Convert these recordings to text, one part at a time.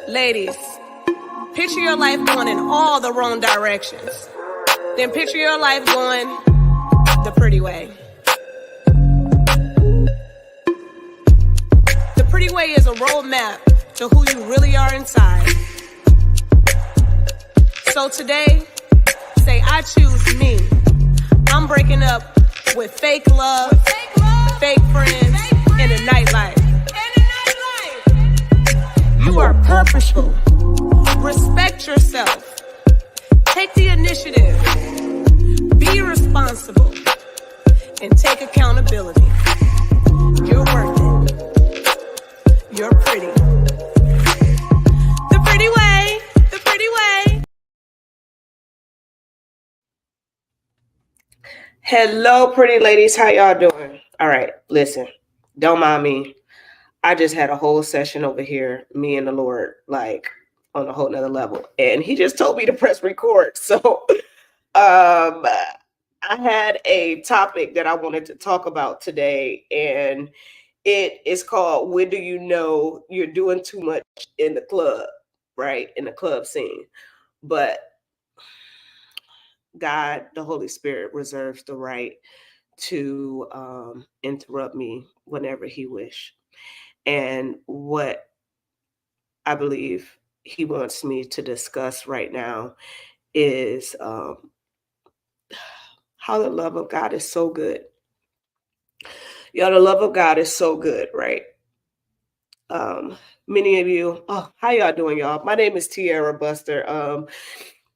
Ladies, picture your life going in all the wrong directions. Then picture your life going the pretty way. The pretty way is a roadmap to who you really are inside. So today, say I choose me. I'm breaking up with fake love, fake friends, and a nightlife. You are purposeful. Respect yourself. Take the initiative. Be responsible. And take accountability. You're worth it. You're pretty. The pretty way. The pretty way. Hello, pretty ladies. How y'all doing? All right, listen. Don't mind me. I just had a whole session over here, me and the Lord, like on a whole nother level. And he just told me to press record. So I had a topic that I wanted to talk about today, and it is called, when do you know you're doing too much in the club, right? In the club scene. But God, the Holy Spirit, reserves the right to interrupt me whenever he wish. And what I believe he wants me to discuss right now is how the love of God is so good. Y'all, the love of God is so good, right? Many of you, how y'all doing, y'all? My name is Tiara Buster,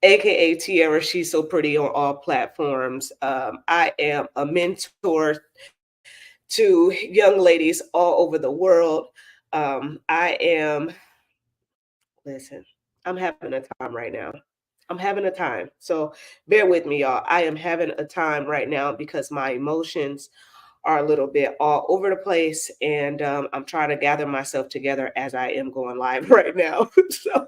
aka Tiara Shisopretty on all platforms. I am a mentor to young ladies all over the world. Listen, I'm having a time right now. I'm having a time. So bear with me, y'all. I am having a time right now because my emotions are a little bit all over the place. And I'm trying to gather myself together as I am going live right now. So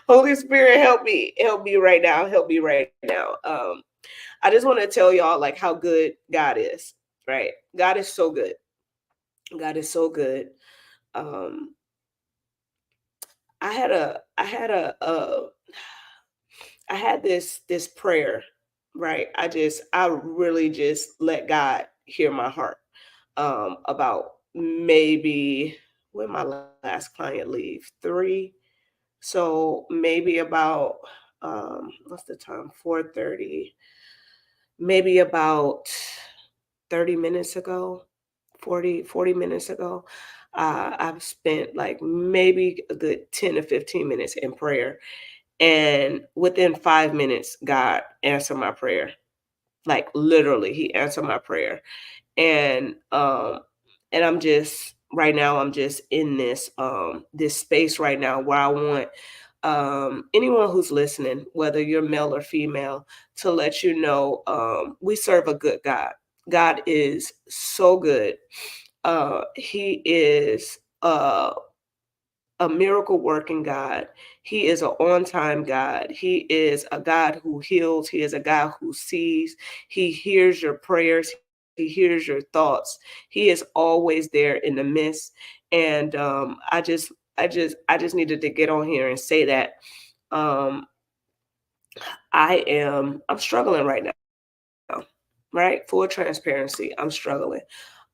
Holy Spirit, help me right now. Help me right now. I just want to tell y'all like how good God is, right? God is so good. God is so good. I had this prayer, right? I really just let God hear my heart about maybe when my last client leave 3. So maybe about what's the time? 4:30. Maybe about 30 minutes ago, 40 minutes ago. I've spent like maybe a good 10 to 15 minutes in prayer. And within 5 minutes, God answered my prayer. Like literally, he answered my prayer. And I'm just right now, I'm just in this space right now where I want anyone who's listening, whether you're male or female, to let you know we serve a good God. God is so good. He is a miracle working God. He is an on time God. He is a God who heals. He is a God who sees. He hears your prayers. He hears your thoughts. He is always there in the midst. And I just needed to get on here and say that I'm struggling right now, right? Full transparency. I'm struggling.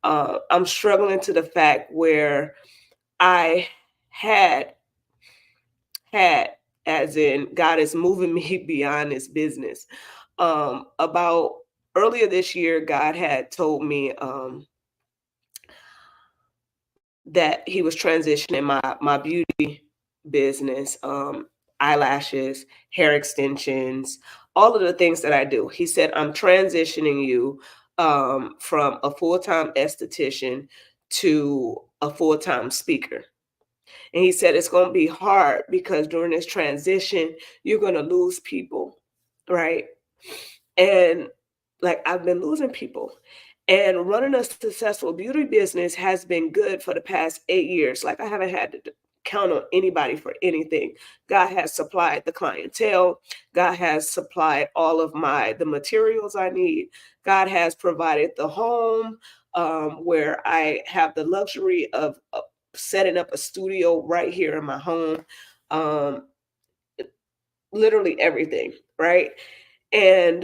I'm struggling to the fact where I had, as in God is moving me beyond this business. About earlier this year, God had told me that he was transitioning my beauty business, eyelashes, hair extensions, all of the things that I do. He said, I'm transitioning you from a full-time esthetician to a full-time speaker. And he said, it's going to be hard because during this transition, you're going to lose people, right? And like I've been losing people. And running a successful beauty business has been good for the past 8 years. Like I haven't had count on anybody for anything. God has supplied the clientele. God has supplied all of the materials I need. God has provided the home, where I have the luxury of setting up a studio right here in my home. Um, Literally everything, right? And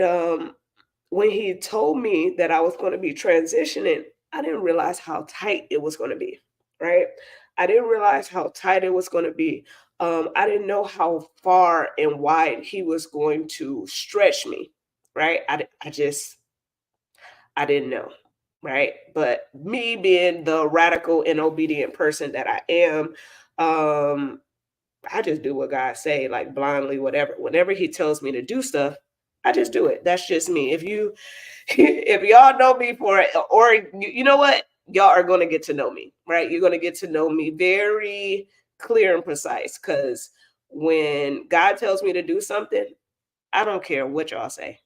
when he told me that I was going to be transitioning, I didn't realize how tight it was going to be, right? I didn't realize how tight it was going to be. I didn't know how far and wide he was going to stretch me, right? I didn't know, right? But me being the radical and obedient person that I am, um, I just do what God say, like blindly, whatever. Whenever He tells me to do stuff, I just do it. That's just me. If you, if y'all know me or you know what, y'all are going to get to know me, right? You're going to get to know me very clear and precise. Because when God tells me to do something, I don't care what y'all say.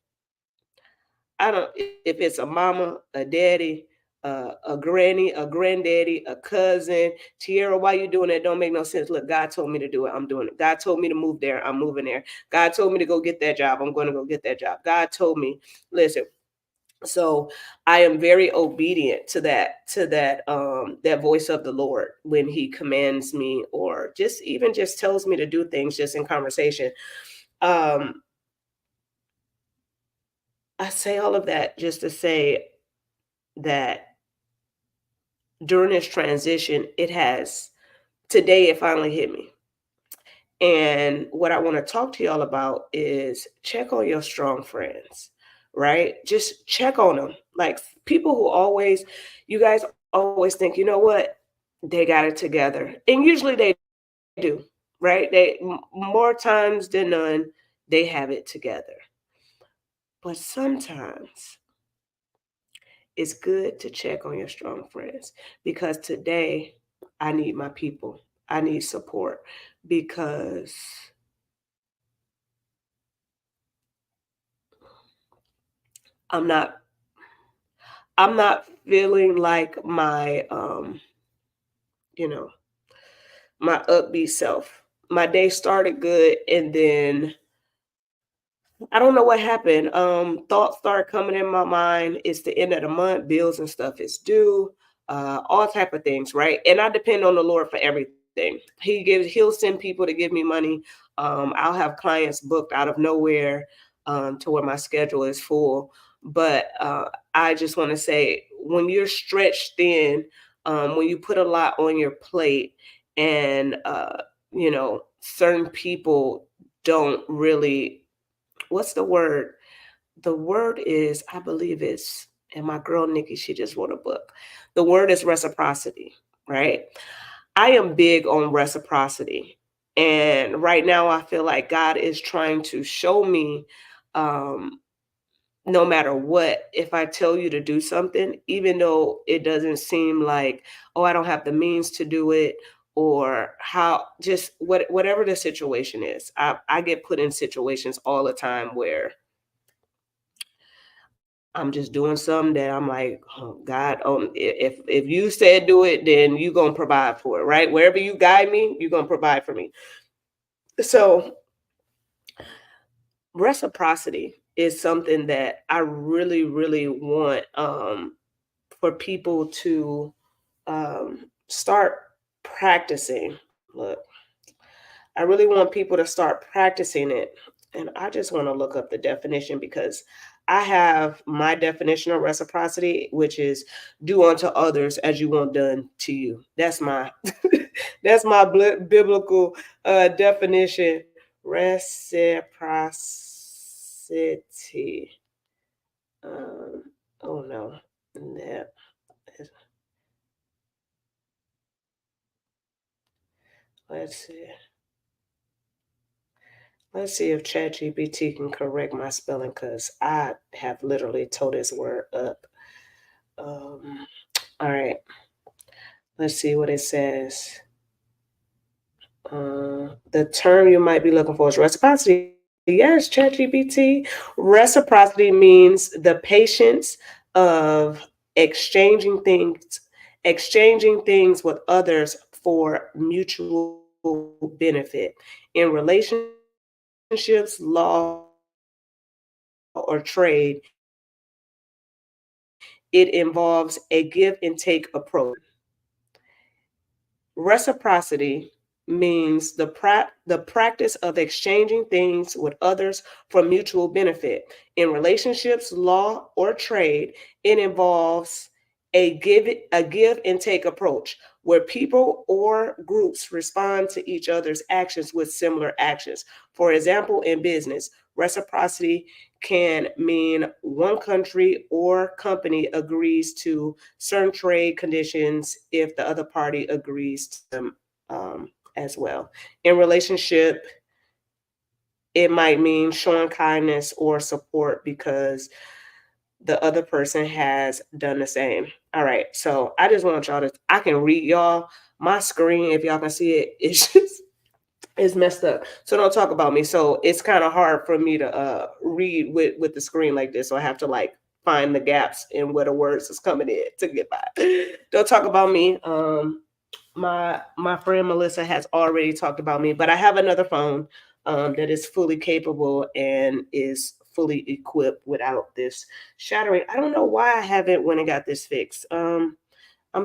I don't if it's a mama, a daddy, a granny, a granddaddy, a cousin. Tiara, why you doing that? Don't make no sense. Look, God told me to do it. I'm doing it. God told me to move there. I'm moving there. God told me to go get that job. I'm going to go get that job. God told me, listen. So I am very obedient to that voice of the Lord when He commands me, or just even just tells me to do things just in conversation. Um, I say all of that just to say that during this transition, today it finally hit me. And what I want to talk to y'all about is check on your strong friends, right? Just check on them. Like people who you guys always think, you know what? They got it together. And usually they do, right? More times than none, they have it together. But sometimes it's good to check on your strong friends, because today I need my people. I need support because I'm not I'm not feeling like you know, my upbeat self. My day started good, and then I don't know what happened. Thoughts started coming in my mind. It's the end of the month, bills and stuff is due, all type of things, right? And I depend on the Lord for everything. He'll send people to give me money. I'll have clients booked out of nowhere, to where my schedule is full. But I just want to say, when you're stretched thin, when you put a lot on your plate, and certain people don't really, what's the word? The word is, I believe it's, and my girl Nikki, she just wrote a book. The word is reciprocity, right? I am big on reciprocity. And right now I feel like God is trying to show me, um, no matter what, if I tell you to do something, even though it doesn't seem like, oh, I don't have the means to do it, or how, just whatever the situation is. I get put in situations all the time where I'm just doing something that I'm like, oh, God, if you said do it, then you gonna provide for it, right? Wherever you guide me, you're gonna provide for me. So reciprocity is something that I really, really want, for people to, start practicing. Look, I really want people to start practicing it. And I just want to look up the definition, because I have my definition of reciprocity, which is do unto others as you want done to you. That's my that's my biblical definition. Reciprocity. Um, oh no, that is, let's see. Let's see if ChatGPT can correct my spelling, because I have literally tore this word up. Um, all right, let's see what it says. The term you might be looking for is reciprocity. Yes, ChatGPT. Reciprocity means the patience of exchanging things, exchanging things with others for mutual benefit. In relationships, law, or trade, it involves a give and take approach. Reciprocity means the practice of exchanging things with others for mutual benefit. In relationships, law, or trade, it involves a give and take approach where people or groups respond to each other's actions with similar actions. For example, in business, reciprocity can mean one country or company agrees to certain trade conditions if the other party agrees to them as well. In relationship, it might mean showing kindness or support because the other person has done the same. All right, so I just want y'all to, I can read y'all. My screen, if y'all can see it, it's just it's messed up. So don't talk about me. So it's kind of hard for me to read with the screen like this. So I have to like find the gaps in where the words is coming in to get by. Don't talk about me. My friend Melissa has already talked about me, but I have another phone that is fully capable and is fully equipped without this shattering. I don't know why I haven't went and got this fixed. I'm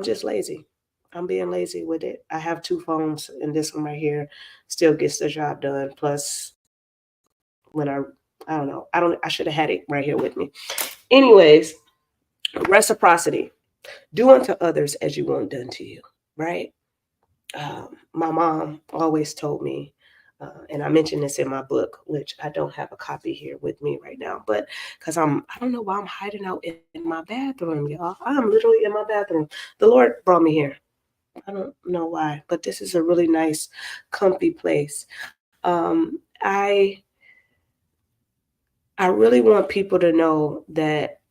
just lazy. I'm being lazy with it. I have two phones, and this one right here still gets the job done. Plus, when I don't know, I should have had it right here with me. Anyways, reciprocity. Do unto others as you want done to you, right? My mom always told me, and I mentioned this in my book, which I don't have a copy here with me right now, but because I don't know why I'm hiding out in my bathroom, y'all. I'm literally in my bathroom. The Lord brought me here. I don't know why, but this is a really nice, comfy place. I really want people to know that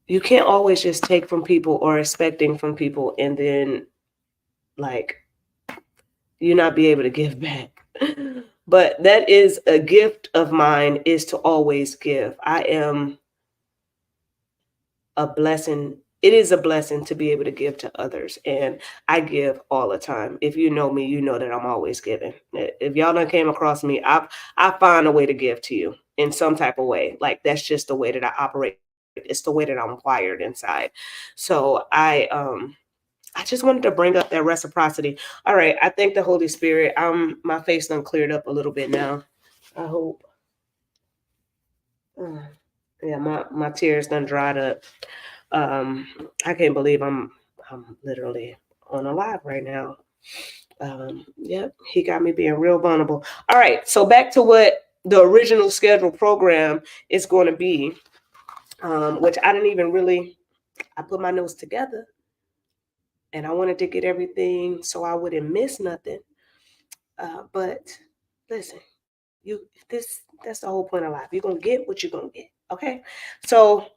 you can't always just take from people or expecting from people and then like you not be able to give back. But that is a gift of mine is to always give. I am a blessing. It is a blessing to be able to give to others. And I give all the time. If you know me, you know that I'm always giving. If y'all done came across me, I find a way to give to you in some type of way. Like that's just the way that I operate. It's the way that I'm wired inside. So I just wanted to bring up that reciprocity. All right. I thank the Holy Spirit. My face done cleared up a little bit now. I hope. Uh, yeah, my tears done dried up. Um, I can't believe I'm literally on a live right now. Yep, he got me being real vulnerable. All right, so back to what the original scheduled program is going to be, which I didn't even really. I put my notes together, and I wanted to get everything so I wouldn't miss nothing. But listen, that's the whole point of life. You're gonna get what you're gonna get. Okay, so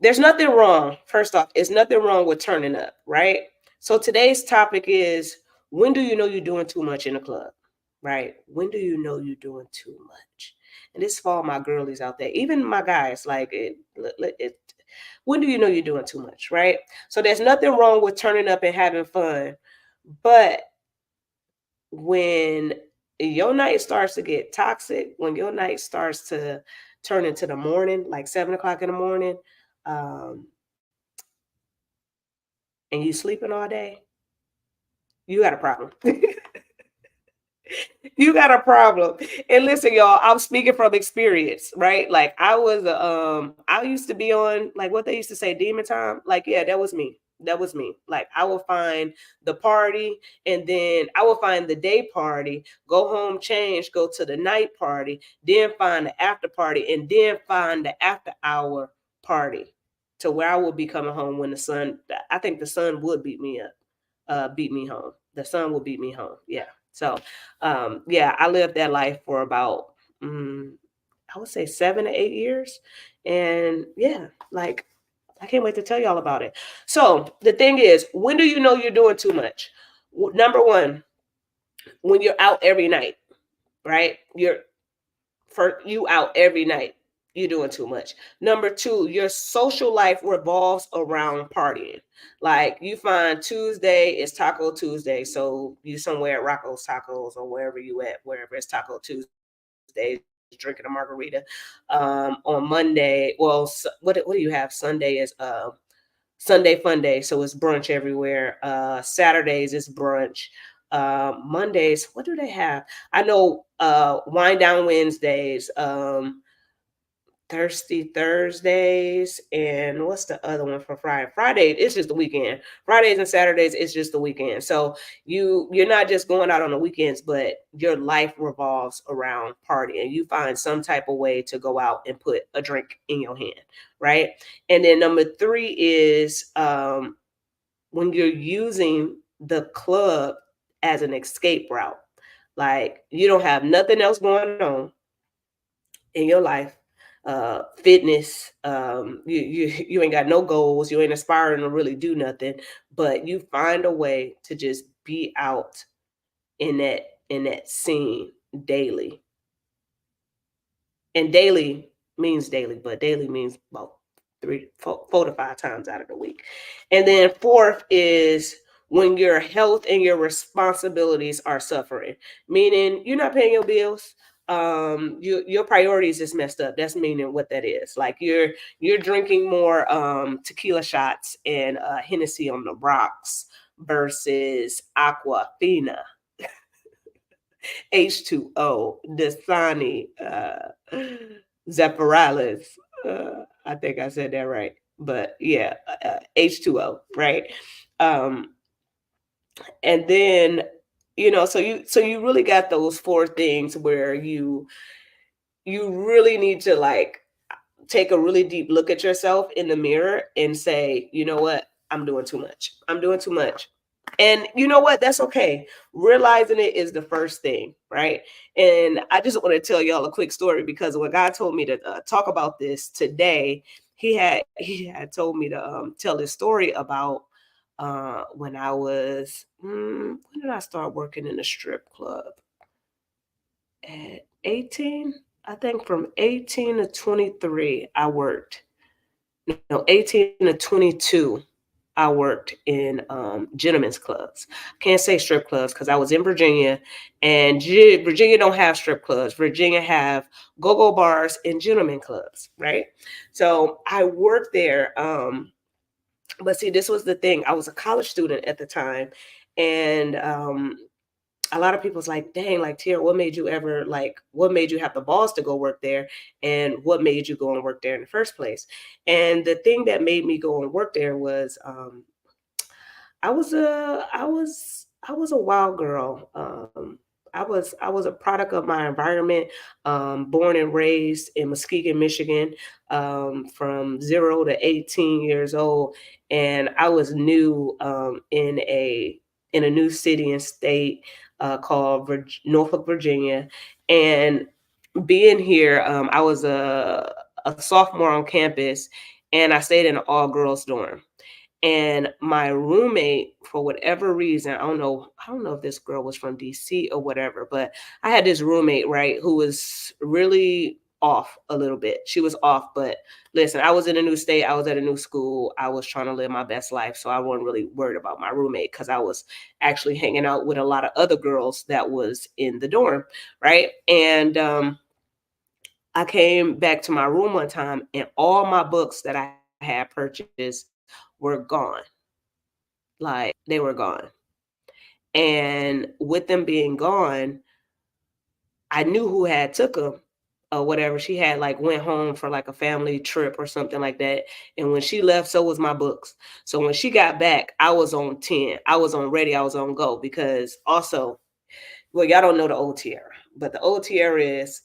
there's nothing wrong. First off, it's nothing wrong with turning up, right? So today's topic is when do you know you're doing too much in a club, right? When do you know you're doing too much? And this for all my girlies out there, even my guys, like when do you know you're doing too much, right? So there's nothing wrong with turning up and having fun, but when your night starts to get toxic, when your night starts to turn into the morning, like 7 o'clock in the morning, um, and you sleeping all day, you got a problem. You got a problem. And listen, y'all, I'm speaking from experience, right? Like I used to be on like what they used to say, demon time. Like, yeah, that was me. That was me. Like I will find the party and then I will find the day party, go home, change, go to the night party, then find the after party, and then find the after hour party to where I will be coming home when the sun, I think the sun would beat me up, beat me home. The sun will beat me home. Yeah. So yeah, I lived that life for about I would say 7 to 8 years. And yeah, like I can't wait to tell y'all about it. So the thing is, when do you know you're doing too much? Number one, when you're out every night, right? You out every night. You're doing too much. Number two, your social life revolves around partying. Like you find Tuesday is Taco Tuesday, so you somewhere at Rocco's Tacos or wherever you at, wherever it's Taco Tuesdays, drinking a margarita. On Monday, well, what do you have? Sunday is Sunday Fun Day, so it's brunch everywhere. Saturdays is brunch. Mondays, what do they have? I know Wind Down Wednesdays. Thirsty Thursdays, and what's the other one for Friday? Friday, it's just the weekend. Fridays and Saturdays, it's just the weekend. So you're not just going out on the weekends, but your life revolves around partying. You find some type of way to go out and put a drink in your hand, right? And then number three is when you're using the club as an escape route. Like you don't have nothing else going on in your life, fitness, you ain't got no goals, you ain't aspiring to really do nothing, but you find a way to just be out in that scene daily. And daily means daily, but daily means about four to five times out of the week. And then fourth is when your health and your responsibilities are suffering, meaning you're not paying your bills. Your priorities is messed up. That's meaning what that is. Like you're drinking more tequila shots and Hennessy on the rocks versus Aquafina, H2O, Dasani, Zephyrales. I think I said that right. But yeah, H2O, right? Um, and then so you really got those four things where you really need to like take a really deep look at yourself in the mirror and say, you know what? I'm doing too much. I'm doing too much. And you know what? That's okay. Realizing it is the first thing, right? And I just want to tell y'all a quick story because when God told me to talk about this today, he had told me to tell this story about when I was when did I start working in a strip club? At 18, I think from 18 to 23, I worked. No, 18 to 22, I worked in gentlemen's clubs. Can't say strip clubs because I was in Virginia, and Virginia don't have strip clubs. Virginia have go-go bars and gentlemen clubs, right? So I worked there. But see, this was the thing. I was a college student at the time, and a lot of people's like, dang, like Tiara, what made you have the balls to go work there? And what made you go and work there in the first place? And the thing that made me go and work there was I was a wild girl. I was a product of my environment. Born and raised in Muskegon, Michigan, from 0 to 18 years old, and I was new in a new city and state called Norfolk, Virginia, and being here, I was a sophomore on campus, and I stayed in an all girls dorm. And my roommate, for whatever reason, I don't know if this girl was from DC or whatever, but I had this roommate, right, who was really off a little bit. She was off, but listen, I was in a new state, I was at a new school, I was trying to live my best life, so I wasn't really worried about my roommate because I was actually hanging out with a lot of other girls that was in the dorm, right? And I came back to my room one time, and all my books that I had purchased were gone. Like they were gone. And with them being gone, I knew who had took them or whatever. She had like went home for like a family trip or something like that. And when she left, so was my books. So when she got back, I was on 10. I was on ready. I was on go because also, well, y'all don't know the old Tiara, but the old Tiara is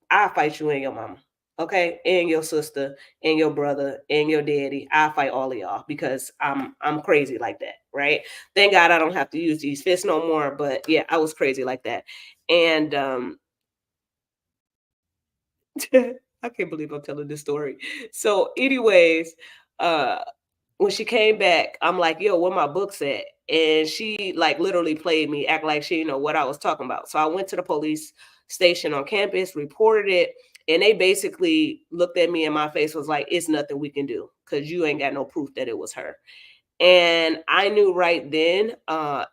I'll fight you and your mama. Okay, and your sister, and your brother, and your daddy. I'll fight all of y'all because I'm crazy like that, right? Thank God I don't have to use these fists no more. But yeah, I was crazy like that, and I can't believe I'm telling this story. So, anyways, uh, when she came back, I'm like, yo, where my books at? And she like literally played me, act like she didn't know what I was talking about. So I went to the police station on campus, reported it, And they basically looked at me in my face, was like, it's nothing we can do because you ain't got no proof that it was her. And I knew right then,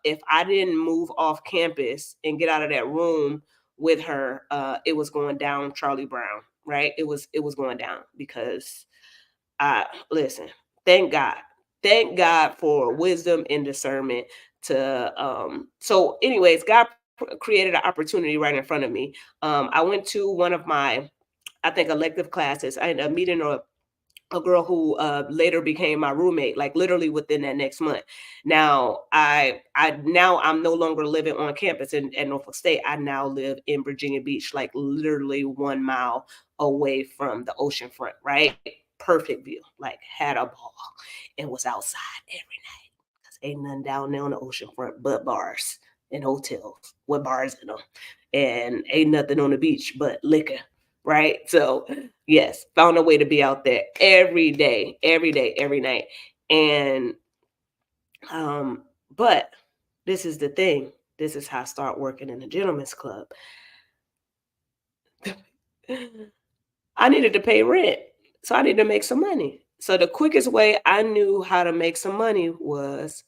if I didn't move off campus and get out of that room with her, it was going down Charlie Brown, right? It was going down because I listen, thank God. Thank God for wisdom and discernment to so anyways, God created an opportunity right in front of me. I went to one of my, I think, elective classes. I ended up meeting a girl who later became my roommate, like literally within that next month. Now I'm no longer living on campus at Norfolk State. I now live in Virginia Beach, like literally 1 mile away from the ocean front, right? Perfect view. Like had a ball and was outside every night. Cause ain't nothing down there on the ocean front but bars and hotels with bars in them. And ain't nothing on the beach but liquor, right? So yes, found a way to be out there every day, every night. And um, but this is the thing. This is how I start working in the gentleman's club. I needed to pay rent. So I needed to make some money. So the quickest way I knew how to make some money was,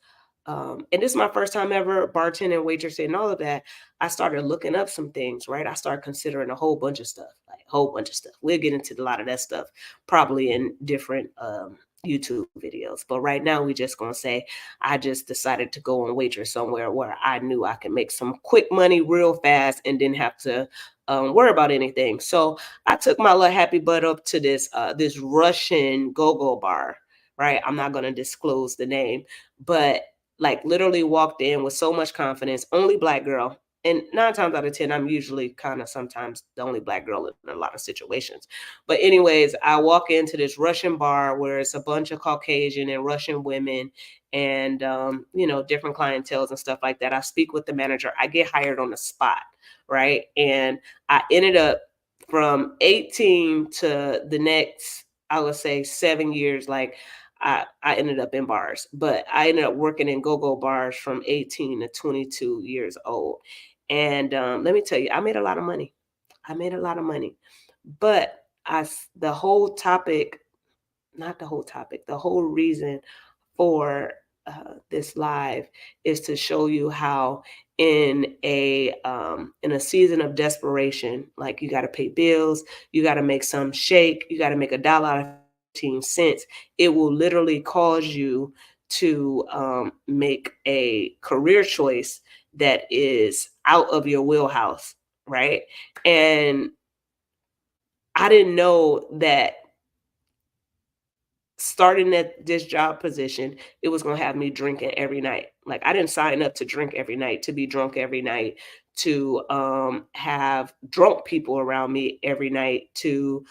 and this is my first time ever bartending, waitressing, and all of that. I started looking up some things, right? I started considering a whole bunch of stuff, like a whole bunch of stuff. We'll get into a lot of that stuff probably in different YouTube videos. But right now, we just gonna say I just decided to go and waitress somewhere where I knew I could make some quick money real fast and didn't have to worry about anything. So I took my little happy butt up to this Russian go-go bar, right? I'm not gonna disclose the name, but like literally walked in with so much confidence, only Black girl. And 9 times out of 10, I'm usually kind of sometimes the only Black girl in a lot of situations. But anyways, I walk into this Russian bar where it's a bunch of Caucasian and Russian women and different clientels and stuff like that. I speak with the manager. I get hired on the spot, right? And I ended up from 18 to the next, I would say 7 years, like I ended up in bars, but I ended up working in go-go bars from 18 to 22 years old. And let me tell you, I made a lot of money. I made a lot of money. But the whole topic, not the whole topic, the whole reason for this live is to show you how in a season of desperation, like you got to pay bills, you got to make some shake, you got to make $1 out of 15 cents. It will literally cause you to make a career choice that is out of your wheelhouse, right? And I didn't know that starting at this job position, it was gonna have me drinking every night. Like I didn't sign up to drink every night, to be drunk every night, to have drunk people around me every night, to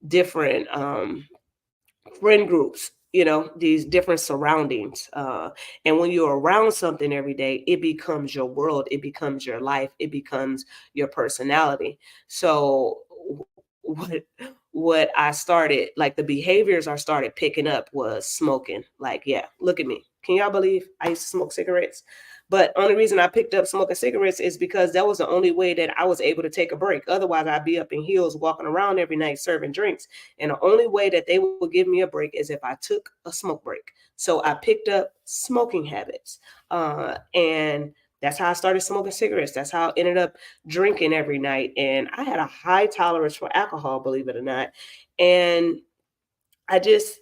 different friend groups, these different surroundings. And when you're around something every day, it becomes your world, it becomes your life, it becomes your personality. So what what I started, like the behaviors I started picking up was smoking. Like, yeah, look at me. Can y'all believe I used to smoke cigarettes? But only reason I picked up smoking cigarettes is because that was the only way that I was able to take a break. Otherwise, I'd be up in heels walking around every night serving drinks. And the only way that they would give me a break is if I took a smoke break. So I picked up smoking habits. And that's how I started smoking cigarettes. That's how I ended up drinking every night. And I had a high tolerance for alcohol, believe it or not. And I just,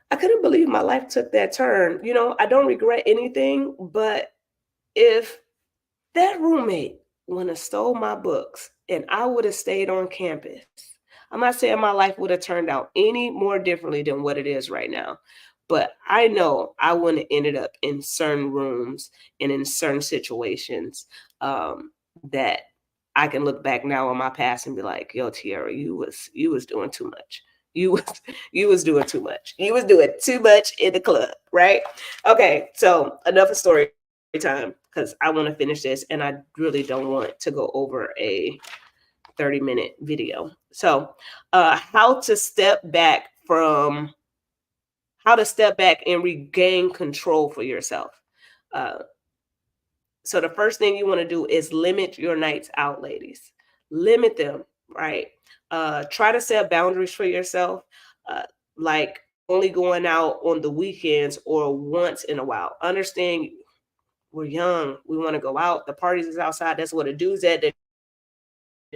I couldn't believe my life took that turn. I don't regret anything, but if that roommate would have stole my books and I would have stayed on campus, I'm not saying my life would have turned out any more differently than what it is right now. But I know I wouldn't have ended up in certain rooms and in certain situations that I can look back now on my past and be like, "Yo, Tiara, you was doing too much. You was you was doing too much. You was doing too much in the club, right?" Okay, so enough of story time because I want to finish this and I really don't want to go over a 30-minute video. So, how to step back and regain control for yourself. Uh, so the first thing you want to do is limit your nights out, ladies. Limit them. right? Try to set boundaries for yourself, uh, like only going out on the weekends or once in a while. Understand we're young. We want to go out. The parties is outside. That's what a dude's at that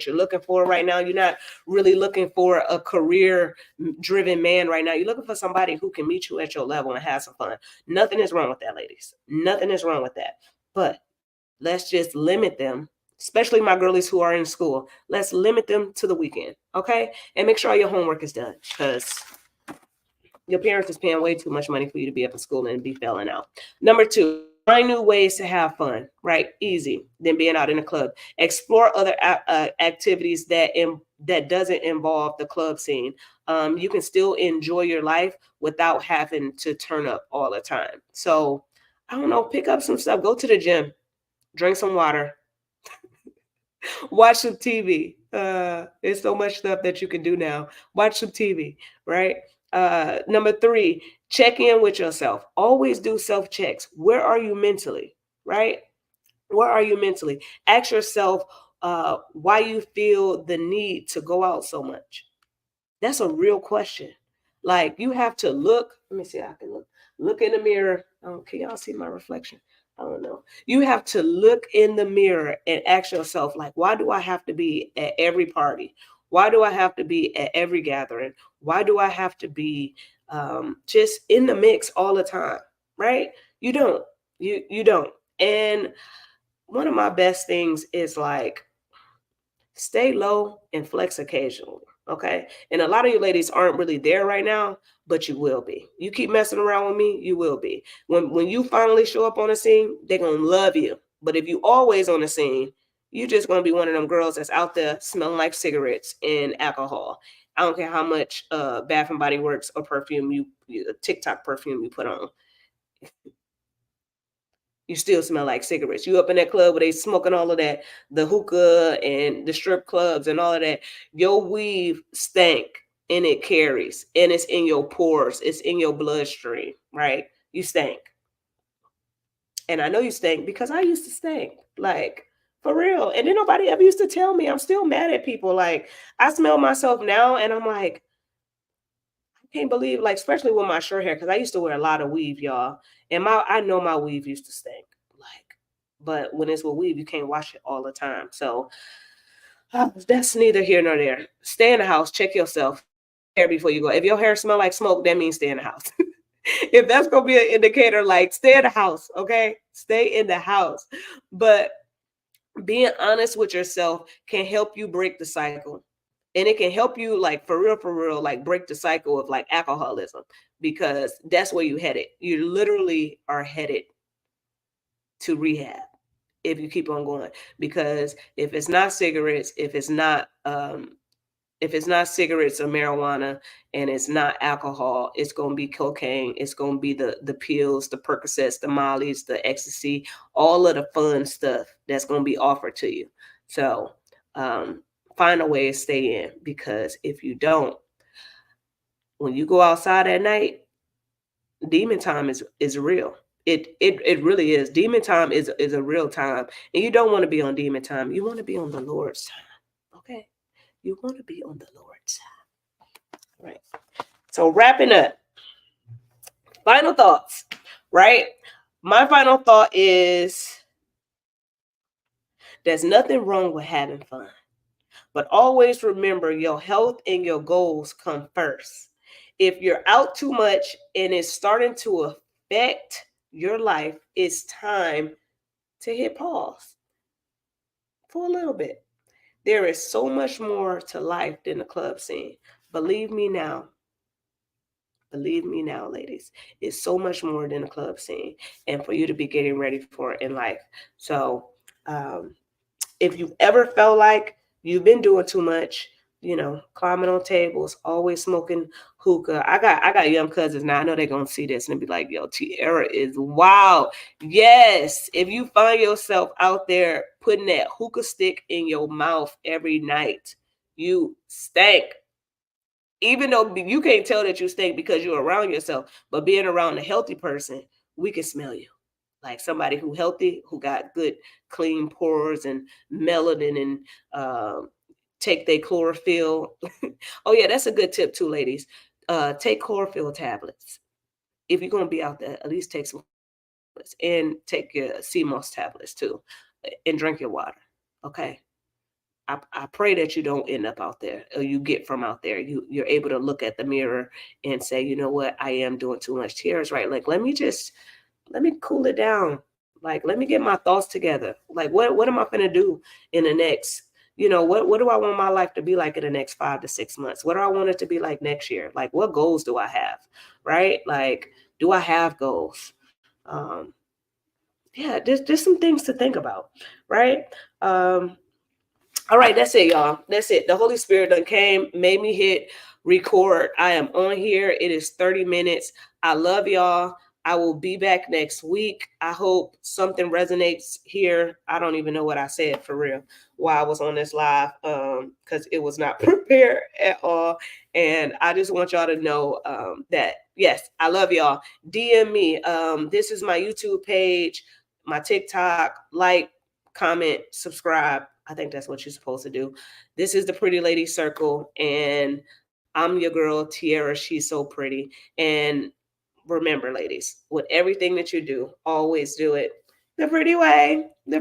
you're looking for right now. You're not really looking for a career driven man right now. You're looking for somebody who can meet you at your level and have some fun. Nothing is wrong with that, ladies. Nothing is wrong with that. But let's just limit them, especially my girlies who are in school. Let's limit them to the weekend, okay? And make sure all your homework is done because your parents is paying way too much money for you to be up in school and be failing out. Number two, find new ways to have fun, right? Easy than being out in the club. Explore other activities that doesn't involve the club scene. You can still enjoy your life without having to turn up all the time. So I don't know, pick up some stuff. Go to the gym, drink some water, watch some TV. There's so much stuff that you can do now. Watch some TV, right? Number three, check in with yourself. Always do self checks. Where are you mentally, right? Where are you mentally? Ask yourself why you feel the need to go out so much. That's a real question. Like you have to look. Let me see. I can look in the mirror. Oh, can y'all see my reflection? I don't know. You have to look in the mirror and ask yourself, like, why do I have to be at every party? Why do I have to be at every gathering? Why do I have to be just in the mix all the time? Right? You don't. You don't. And one of my best things is like stay low and flex occasionally. Okay. And a lot of you ladies aren't really there right now, but you will be. You keep messing around with me, you will be. When you finally show up on the scene, they're gonna love you. But if you always on the scene, you're just gonna be one of them girls that's out there smelling like cigarettes and alcohol. I don't care how much Bath and Body Works or perfume TikTok perfume you put on, you still smell like cigarettes. You up in that club where they smoking all of that, the hookah and the strip clubs and all of that. Your weave stank and it carries and it's in your pores. It's in your bloodstream, right? You stank. And I know you stank because I used to stink. Like, for real. And then nobody ever used to tell me. I'm still mad at people. Like, I smell myself now and I'm like, I can't believe, like, especially with my short hair, because I used to wear a lot of weave, y'all. And I know my weave used to stink. Like, but when it's with weave, you can't wash it all the time. So that's neither here nor there. Stay in the house, check yourself, wash your hair before you go. If your hair smell like smoke, that means stay in the house. If that's gonna be an indicator, like stay in the house, okay? Stay in the house. But being honest with yourself can help you break the cycle. And it can help you, like, for real, like break the cycle of like alcoholism, because that's where you headed. You literally are headed to rehab if you keep on going. Because if it's not cigarettes, if it's not cigarettes or marijuana, and it's not alcohol, it's gonna be cocaine. It's gonna be the pills, the Percocets, the Mollies, the ecstasy, all of the fun stuff that's gonna be offered to you. So um, find a way to stay in, because if you don't, when you go outside at night, demon time is real. It really is. Demon time is a real time, and you don't want to be on demon time. You want to be on the Lord's time. Okay, you want to be on the Lord's time. Right. So wrapping up, final thoughts, right? My final thought is there's nothing wrong with having fun, but always remember your health and your goals come first. If you're out too much and it's starting to affect your life, it's time to hit pause for a little bit. There is so much more to life than the club scene. Believe me now, Believe me now, ladies, it's so much more than a club scene, and for you to be getting ready for it in life. So, um, if you ever felt like you've been doing too much, climbing on tables, always smoking hookah. I got young cousins now. I know they're gonna see this and be like, "Yo, Tiara is wild." Yes, if you find yourself out there putting that hookah stick in your mouth every night, you stank. Even though you can't tell that you stink because you're around yourself, but being around a healthy person, we can smell you. Like somebody who healthy, who got good, clean pores and melanin and take their chlorophyll. Oh yeah, that's a good tip too, ladies. Take chlorophyll tablets. If you're gonna be out there, at least take some tablets and take your CMOS tablets too, and drink your water. Okay. I pray that you don't end up out there, or you get from out there. You're able to look at the mirror and say, you know what, I am doing too much. Tears, right? Like, let me cool it down. Like, let me get my thoughts together. Like, what am I gonna do in the next, what do I want my life to be like in the next 5 to 6 months? What do I want it to be like next year? Like, what goals do I have? Right? Like, do I have goals? Um, yeah, just some things to think about, right? Um, all right, that's it, y'all. That's it. The Holy Spirit done came, made me hit record. I am on here. It is 30 minutes. I love y'all. I will be back next week. I hope something resonates here. I don't even know what I said for real while I was on this live, because it was not prepared at all. And I just want y'all to know that, yes, I love y'all. DM me. This is my YouTube page, my TikTok, like, comment, subscribe. I think that's what you're supposed to do. This is the Pretty Lady Circle, and I'm your girl, Tiara. She's so pretty. And remember, ladies, with everything that you do, always do it the pretty way. The